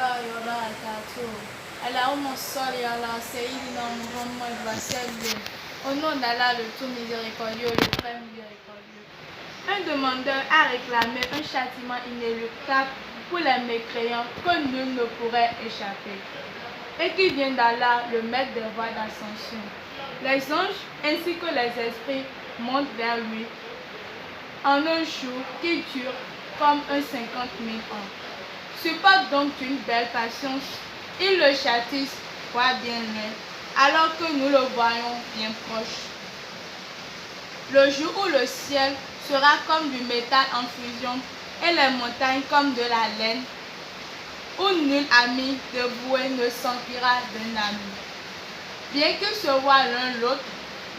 rahmatullahi wa barakatuh. Allahumma salli ala Sayyidina Muhammad wa sallim. Au nom d'Allah, le tout miséricordieux, le très miséricordieux. Un demandeur a réclamé un châtiment inéluctable pour les mécréants que nul ne pourrait échapper, et qui vient d'Allah, le maître des voies d'ascension. Les anges ainsi que les esprits montent vers lui en un jour qui dure comme un 50 000 ans. Supporte donc une belle patience, il le châtisse, voit bien loin, alors que nous le voyons bien proche. Le jour où le ciel sera comme du métal en fusion et les montagnes comme de la laine, où nul ami dévoué ne s'enquira d'un ami. Bien qu'ils se voient l'un l'autre,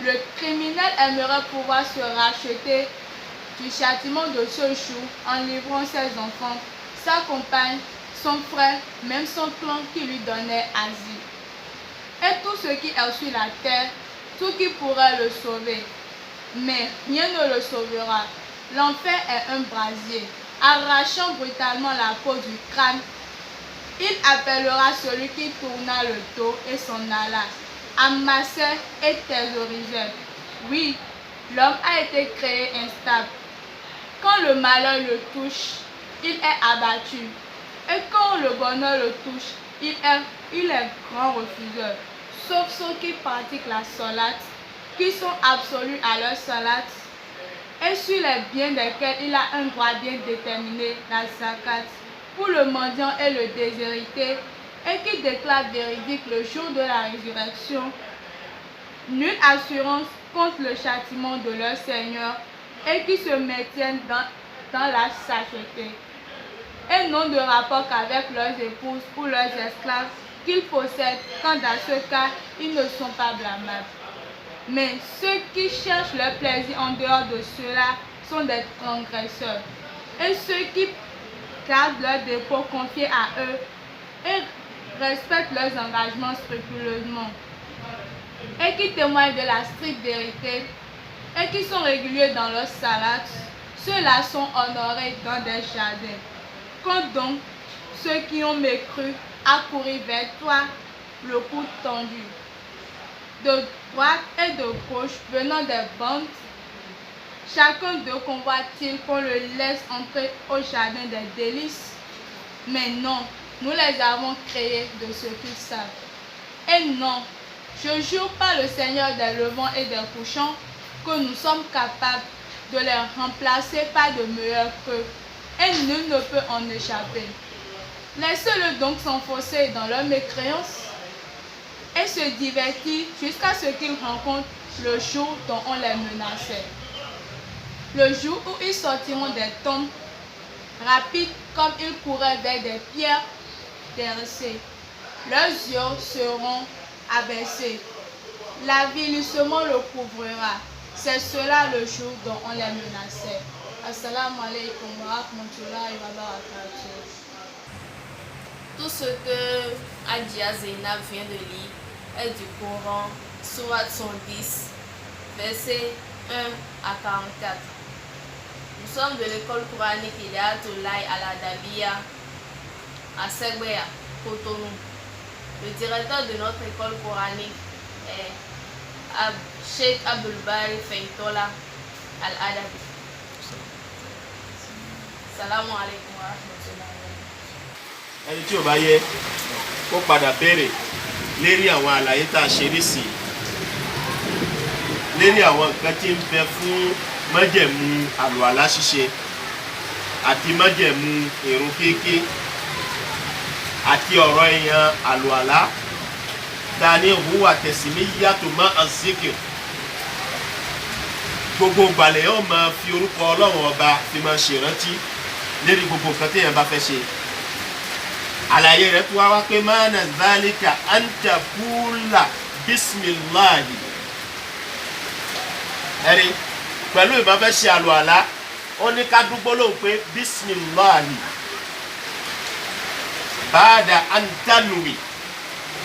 le criminel aimerait pouvoir se racheter du châtiment de ce jour en livrant ses enfants, sa compagne, son frère, même son clan qui lui donnait asile. Et tout ce qui est sur la terre, tout qui pourrait le sauver. Mais rien ne le sauvera. L'enfer est un brasier, arrachant brutalement la peau du crâne. Il appellera celui qui tourna le dos et s'en alla, amassait et thésaurisait. Oui, l'homme a été créé instable. Quand le malheur le touche, il est abattu. Et quand le bonheur le touche, il est grand refuseur. Sauf ceux qui pratiquent la salate, qui sont absolus à leur salate, et sur les biens desquels il a un droit bien déterminé, la zakat, pour le mendiant et le déshérité, et qui déclarent véridique le jour de la résurrection. Nulle assurance contre le châtiment de leur Seigneur, et qui se maintiennent dans la sainteté, et n'ont de rapport qu'avec leurs épouses ou leurs esclaves qu'ils possèdent, quand dans ce cas, ils ne sont pas blâmables. Mais ceux qui cherchent leur plaisir en dehors de cela sont des transgresseurs. Et ceux qui gardent leurs dépôts confiés à eux et respectent leurs engagements scrupuleusement, et qui témoignent de la stricte vérité, et qui sont réguliers dans leur salade, ceux-là sont honorés dans des jardins. Quand donc ceux qui ont mécru accourent vers toi, le cou tendu, de droite et de gauche venant des bandes, chacun d'eux convoite-t-il qu'on le laisse entrer au jardin des délices. Mais non, nous les avons créés de ce qu'ils savent. Et non, je jure par le Seigneur des levants et des couchants que nous sommes capables de les remplacer par de meilleurs qu'eux, et nul ne peut en échapper. Laissez-le donc s'enfoncer dans leur mécréance et se divertir jusqu'à ce qu'ils rencontrent le jour dont on les menaçait. Le jour où ils sortiront des tombes, rapides comme ils couraient vers des pierres dressées. Leurs yeux seront abaissés. L'avilissement le couvrira. C'est cela le jour dont on les menaçait. Assalamu alaikum wa rahmatullahi wa barakatuh. Tout ce que Adia Zainab vient de lire est du Coran, Sourate 110, versets 1 à 44. Nous sommes de l'école coranique Hidayatoulahi Al-Adabiyya à Segbea, Cotonou. Le directeur de notre école coranique est Sheikh Abdul Bari Feintola Al-Adabi. Salamu alaikum wa rahmatullahi. Ẹni tí ò bá yẹ kó padà béèrè lérí àwọn àlàyé tá a ṣe nísìnyí, lérí àwọn nǹkan tí ń bẹ fún májẹ̀mú àlùwàlá ṣíṣe àti májẹ̀mú ìrun kíkí àti ọ̀rọ̀ èèyàn àlùwàlá ta ní huwa tasmiyatu ma'a zikr. Gbogbo ìgbàlẹ̀ yóò máa fi orúkọ Ọlọ́run ọba fi máa ṣèrántí lérí gbogbo nǹkan téèyàn bá fẹ́ ṣe. Àlàyé rẹ̀ tó wá pé mana dhalika an taqula bismillahi. Ẹ̀rí pẹ̀lú ìbá fẹ́ ṣe àlùwàlá ó ní ká dúgbò lóhùn pé bismillahi ba'da an tanwi.